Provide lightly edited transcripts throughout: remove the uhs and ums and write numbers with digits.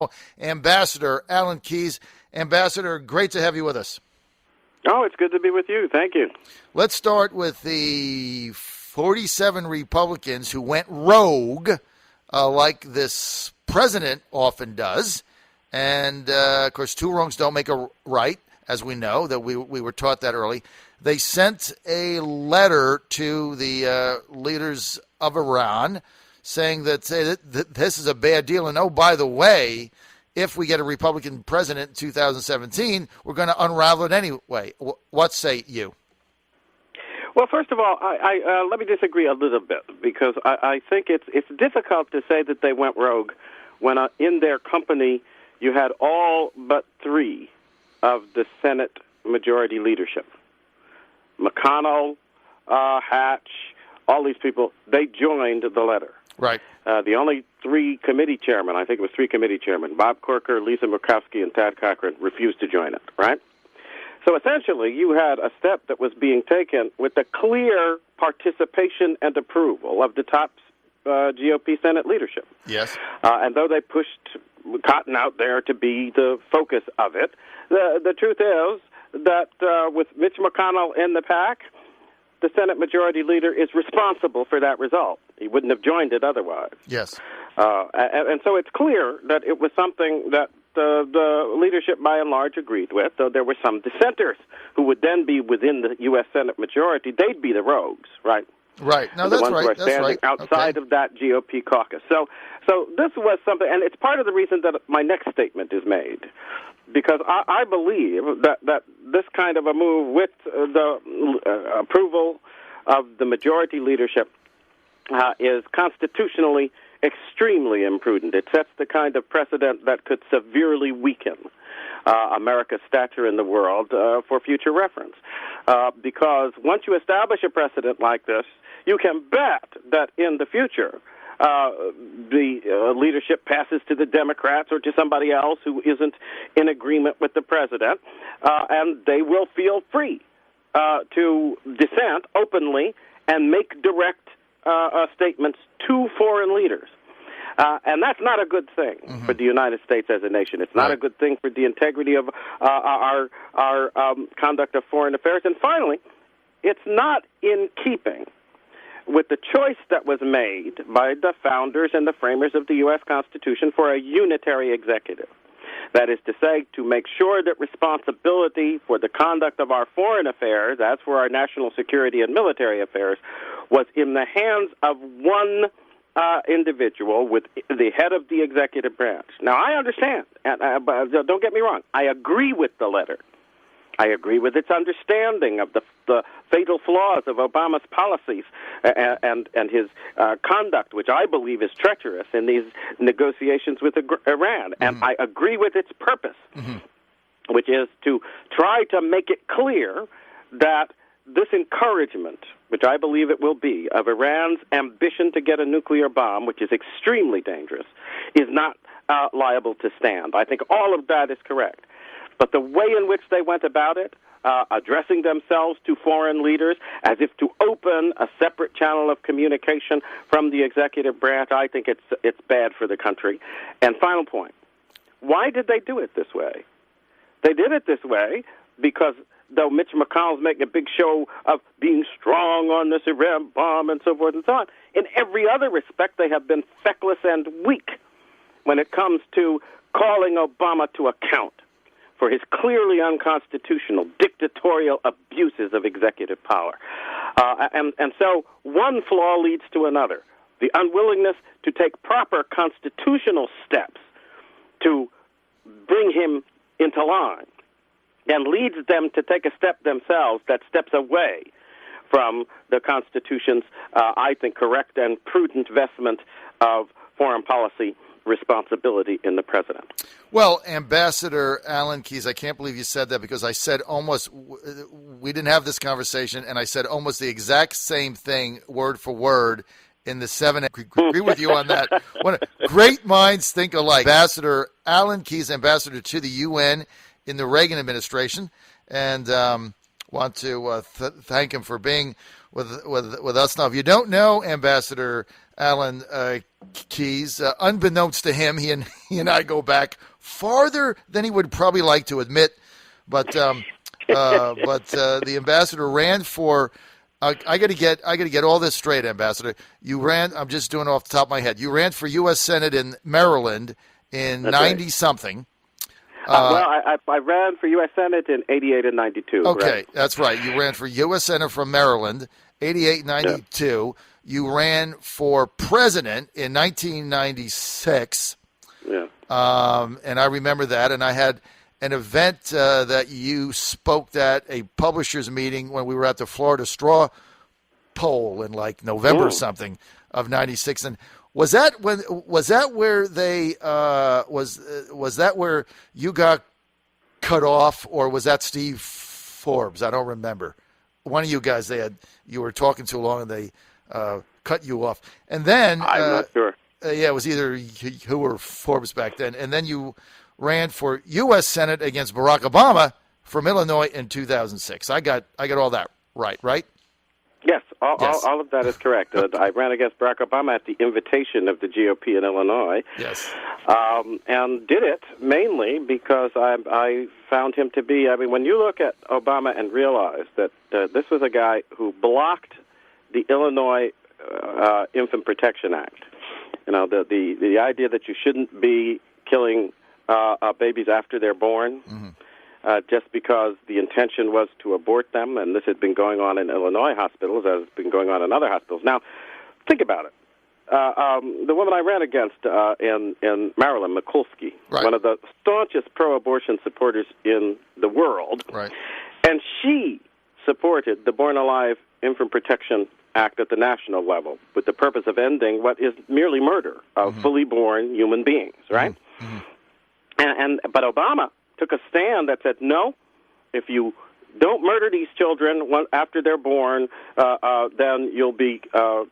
Show, Ambassador Alan Keyes. Ambassador, great to have you with us. Oh, it's good to be with you. Thank you. Let's start with the 47 Republicans who went rogue, like this president often does. And, of course, two wrongs don't make a right, as we know, that we were taught that early. They sent a letter to the leaders of Iran saying that this is a bad deal. And, oh, by the way, if we get a Republican president in 2017, we're going to unravel it anyway. What say you? Well, first of all, I let me disagree a little bit, because I think it's difficult to say that they went rogue when in their company you had all but three of the Senate majority leadership. McConnell, Hatch, all these people, they joined the letter. Right. The only three committee chairmen, I think it was three committee chairmen, Bob Corker, Lisa Murkowski, and Tad Cochran, refused to join it, right? So essentially, you had a step that was being taken with the clear participation and approval of the top GOP Senate leadership. Yes. And though they pushed Cotton out there to be the focus of it, the truth is that with Mitch McConnell in the pack, the Senate Majority Leader is responsible for that result. He wouldn't have joined it otherwise. Yes. And so it's clear that it was something that the leadership by and large agreed with, though there were some dissenters who would then be within the U.S. Senate majority. They'd be the rogues, right? Right. No, the that's ones right. who are That's standing right. outside of that GOP caucus. So this was something, and it's part of the reason that my next statement is made, because I believe that this kind of a move with the approval of the majority leadership is constitutionally extremely imprudent. It sets the kind of precedent that could severely weaken America's stature in the world for future reference. Because once you establish a precedent like this, you can bet that in the future the leadership passes to the Democrats or to somebody else who isn't in agreement with the president, and they will feel free to dissent openly and make direct statements to foreign leaders. And that's not a good thing for the United States as a nation. It's not a good thing for the integrity of our conduct of foreign affairs. And finally, it's not in keeping with the choice that was made by the founders and the framers of the U.S. Constitution for a unitary executive. That is to say, to make sure that responsibility for the conduct of our foreign affairs, as for our national security and military affairs, was in the hands of one individual with the head of the executive branch. Now, I understand, but don't get me wrong, I agree with the letter. I agree with its understanding of the fatal flaws of Obama's policies and his conduct, which I believe is treacherous in these negotiations with Iran. And I agree with its purpose, which is to try to make it clear that this encouragement, which I believe it will be, of Iran's ambition to get a nuclear bomb, which is extremely dangerous, is not liable to stand. I think all of that is correct. But the way in which they went about it, addressing themselves to foreign leaders as if to open a separate channel of communication from the executive branch, I think it's bad for the country. And final point, why did they do it this way? They did it this way because though Mitch McConnell's making a big show of being strong on this Iran bomb and so forth and so on, in every other respect they have been feckless and weak when it comes to calling Obama to account for his clearly unconstitutional, dictatorial abuses of executive power. And so one flaw leads to another. The unwillingness to take proper constitutional steps to bring him into line and leads them to take a step themselves that steps away from the Constitution's, I think, correct and prudent vestment of foreign policy responsibility in the president. Well, Ambassador Alan Keyes, I can't believe you said that, because I said almost, we didn't have this conversation, and I said almost the exact same thing, word for word, in the 7. I agree with you on that. Great minds think alike. Ambassador Alan Keyes, ambassador to the UN in the Reagan administration, and want to thank him for being with us. Now, if you don't know Ambassador Alan Keyes. Unbeknownst to him, he and I go back farther than he would probably like to admit. But the ambassador ran for. I got to get all this straight, Ambassador. You ran. I'm just doing it off the top of my head. You ran for U.S. Senate in Maryland in 90 something. I ran for U.S. Senate in 88 and 92. Okay, right? That's right. You ran for U.S. Senate from Maryland, 88, 92. Yeah. You ran for president in 1996. Yeah. And I remember that. And I had an event that you spoke at, a publishers meeting when we were at the Florida Straw Poll in like November something of 96. And was that where they was that where you got cut off, or was that Steve Forbes? I don't remember. One of you guys, you were talking too long and they cut you off. And then I'm not sure. Yeah, it was either you or Forbes back then. And then you ran for U.S. Senate against Barack Obama from Illinois in 2006. I got all that right? Yes, all of that is correct. I ran against Barack Obama at the invitation of the GOP in Illinois. Yes. And did it mainly because I found him to be, when you look at Obama and realize that this was a guy who blocked the Illinois Infant Protection Act, the idea that you shouldn't be killing babies after they're born, just because the intention was to abort them, and this had been going on in Illinois hospitals, as it's been going on in other hospitals. Now, think about it. The woman I ran against in Maryland, Mikulski, right. one of the staunchest pro-abortion supporters in the world, right. And she supported the Born Alive Infant Protection Act at the national level with the purpose of ending what is merely murder of fully born human beings, right? But Obama took a stand that said, no, if you don't murder these children after they're born, then you'll be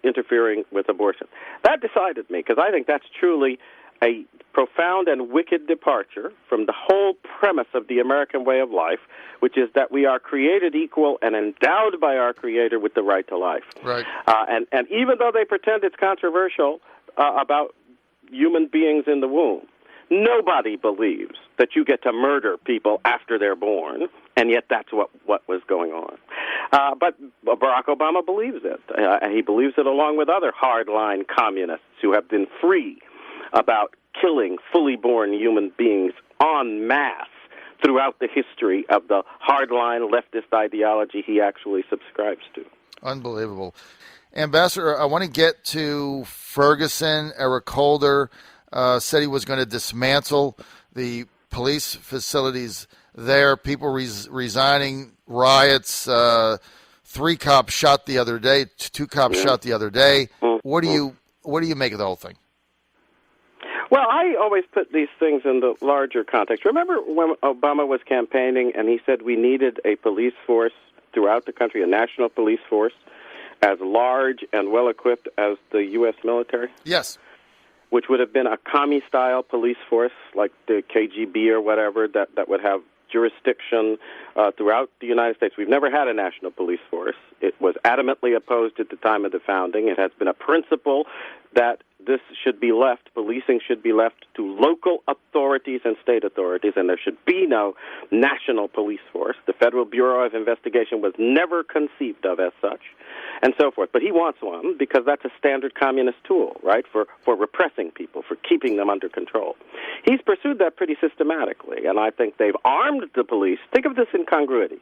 interfering with abortion. That decided me, because I think that's truly a profound and wicked departure from the whole premise of the American way of life, which is that we are created equal and endowed by our Creator with the right to life. Right. And even though they pretend it's controversial about human beings in the womb, nobody believes that you get to murder people after they're born, and yet that's what was going on. But Barack Obama believes it. He believes it along with other hardline communists who have been free about killing fully born human beings en masse throughout the history of the hardline leftist ideology he actually subscribes to. Unbelievable. Ambassador, I want to get to Ferguson. Eric Holder said he was going to dismantle the police facilities there. People resigning, riots. 3 cops shot the other day. 2 cops shot the other day. What do you make of the whole thing? Well, I always put these things in the larger context. Remember when Obama was campaigning and he said we needed a police force throughout the country, a national police force, as large and well-equipped as the U.S. military? Yes. Which would have been a commie-style police force like the KGB or whatever that would have jurisdiction throughout the United States. We've never had a national police force. It was adamantly opposed at the time of the founding. It has been a principle that this should be left, policing should be left to local authorities and state authorities, and there should be no national police force. The Federal Bureau of Investigation was never conceived of as such, and so forth. But he wants one because that's a standard communist tool, right, for repressing people, for keeping them under control. He's pursued that pretty systematically, and I think they've armed the police. Think of this incongruity.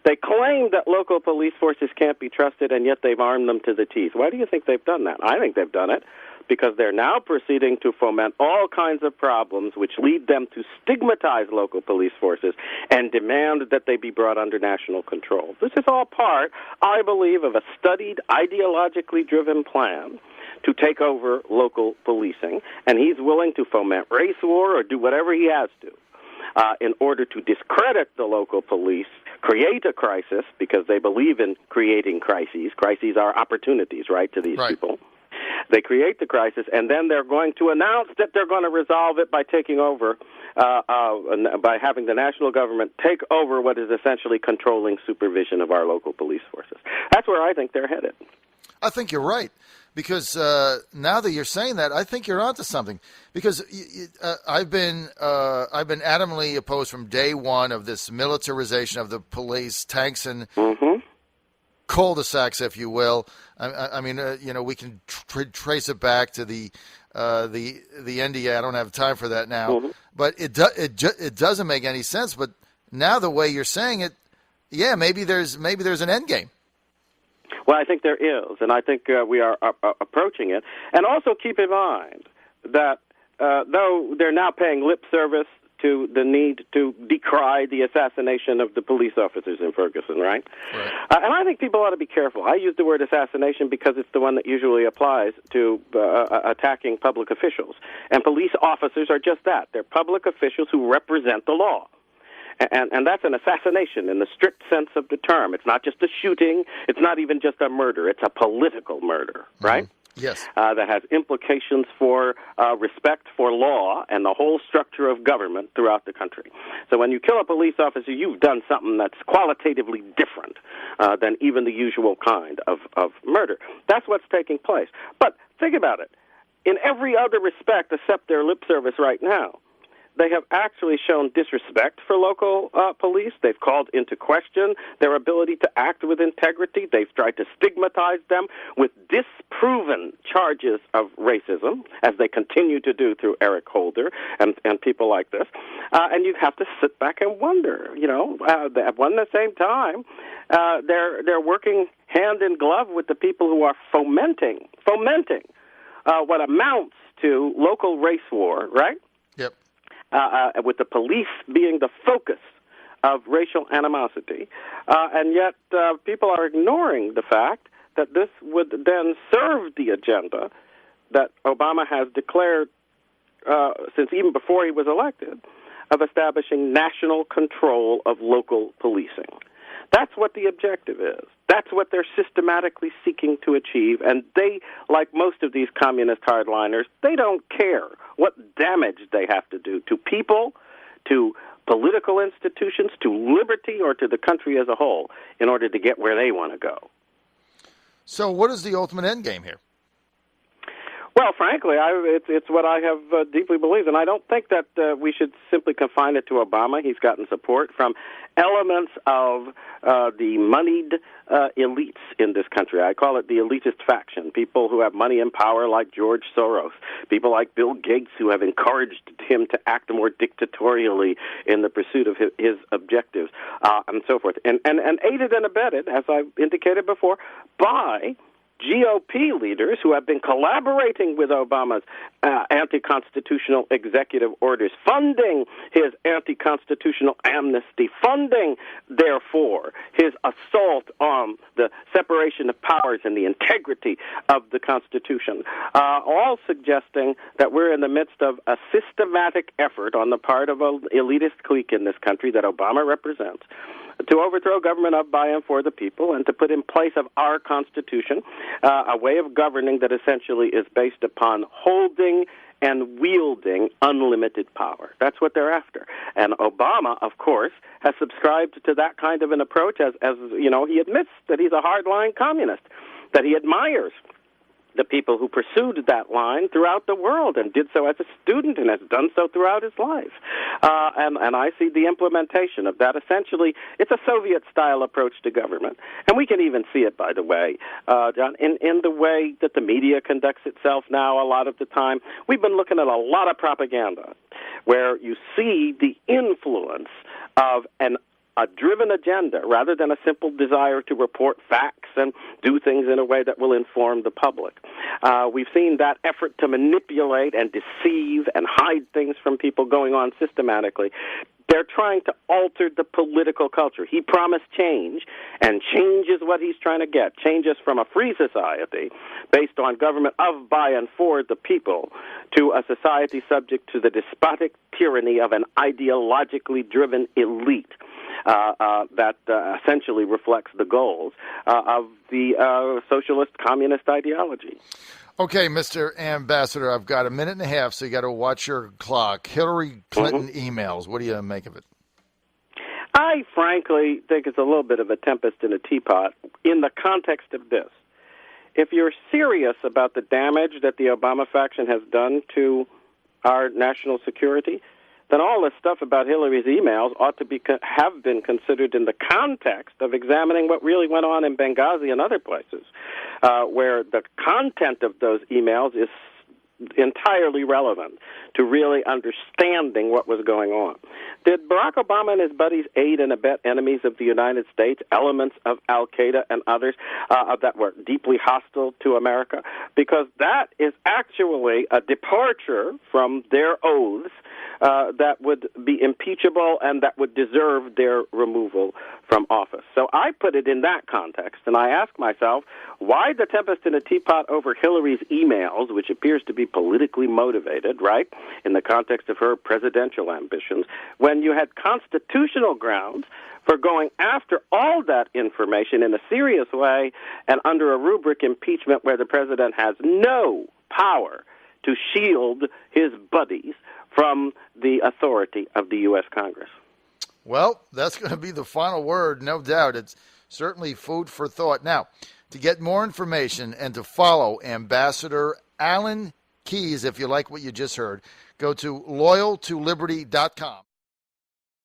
They claim that local police forces can't be trusted, and yet they've armed them to the teeth. Why do you think they've done that? I think they've done it because they're now proceeding to foment all kinds of problems which lead them to stigmatize local police forces and demand that they be brought under national control. This is all part, I believe, of a studied, ideologically driven plan to take over local policing, and he's willing to foment race war or do whatever he has to in order to discredit the local police, create a crisis, because they believe in creating crises. Crises are opportunities, right, to these people. They create the crisis, and then they're going to announce that they're going to resolve it by taking over, by having the national government take over what is essentially controlling supervision of our local police forces. That's where I think they're headed. I think you're right. Because now that you're saying that, I think you're onto something. Because I've been adamantly opposed from day one of this militarization of the police, tanks and cul-de-sacs, if you will. I mean, we can trace it back to the NDA. I don't have time for that now, but it doesn't make any sense. But now the way you're saying it, yeah, maybe there's an end game. Well, I think there is, and I think we are approaching it. And also keep in mind that though they're now paying lip service to the need to decry the assassination of the police officers in Ferguson, right? And I think people ought to be careful. I use the word assassination because it's the one that usually applies to attacking public officials. And police officers are just that. They're public officials who represent the law. And that's an assassination in the strict sense of the term. It's not just a shooting. It's not even just a murder. It's a political murder, right? Yes. That has implications for respect for law and the whole structure of government throughout the country. So when you kill a police officer, you've done something that's qualitatively different than even the usual kind of murder. That's what's taking place. But think about it. In every other respect except their lip service right now, they have actually shown disrespect for local police. They've called into question their ability to act with integrity. They've tried to stigmatize them with disproven charges of racism, as they continue to do through Eric Holder and people like this. And you have to sit back and wonder, at one and the same time, they're working hand in glove with the people who are fomenting what amounts to local race war, right? Yep. With the police being the focus of racial animosity. And yet people are ignoring the fact that this would then serve the agenda that Obama has declared since even before he was elected, of establishing national control of local policing. That's what the objective is. That's what they're systematically seeking to achieve. And they, like most of these communist hardliners, they don't care what damage they have to do to people, to political institutions, to liberty, or to the country as a whole in order to get where they want to go. So what is the ultimate end game here? Well, frankly, it's what I have deeply believed, and I don't think that we should simply confine it to Obama. He's gotten support from elements of the moneyed elites in this country. I call it the elitist faction, people who have money and power like George Soros, people like Bill Gates who have encouraged him to act more dictatorially in the pursuit of his objectives, and so forth, and aided and abetted, as I've indicated before, by GOP leaders who have been collaborating with Obama's anti-constitutional executive orders, funding his anti-constitutional amnesty, funding, therefore, his assault on the separation of powers and the integrity of the Constitution, all suggesting that we're in the midst of a systematic effort on the part of an elitist clique in this country that Obama represents to overthrow government of, by, and for the people, and to put in place of our Constitution a way of governing that essentially is based upon holding and wielding unlimited power. That's what they're after. And Obama, of course, has subscribed to that kind of an approach, as you know, he admits that he's a hardline communist, that he admires the people who pursued that line throughout the world and did so as a student and has done so throughout his life. And I see the implementation of that. Essentially, it's a Soviet-style approach to government. And we can even see it, by the way, John, in the way that the media conducts itself now a lot of the time. We've been looking at a lot of propaganda where you see the influence of a driven agenda rather than a simple desire to report facts and do things in a way that will inform the public. We've seen that effort to manipulate and deceive and hide things from people going on systematically. They're trying to alter the political culture. He promised change, and change is what he's trying to get. Change us from a free society based on government of, by, and for the people to a society subject to the despotic tyranny of an ideologically driven elite that essentially reflects the goals of the socialist communist ideology. Okay, Mr. Ambassador, I've got a minute and a half, so you got to watch your clock. Hillary Clinton emails. What do you make of it? I frankly think it's a little bit of a tempest in a teapot in the context of this. if you're serious about the damage that the Obama faction has done to our national security, then all this stuff about Hillary's emails ought to have been considered in the context of examining what really went on in Benghazi and other places, where the content of those emails is entirely relevant to really understanding what was going on. Did Barack Obama and his buddies aid and abet enemies of the United States, elements of Al-Qaeda and others that were deeply hostile to America? Because that is actually a departure from their oaths that would be impeachable and that would deserve their removal from office. So I put it in that context, and I ask myself, why the tempest in a teapot over Hillary's emails, which appears to be politically motivated, right, in the context of her presidential ambitions, when you had constitutional grounds for going after all that information in a serious way and under a rubric impeachment where the president has no power to shield his buddies from the authority of the U.S. Congress? Well, that's going to be the final word, no doubt. It's certainly food for thought. Now, to get more information and to follow Ambassador Alan Keyes, if you like what you just heard, go to loyaltoliberty.com.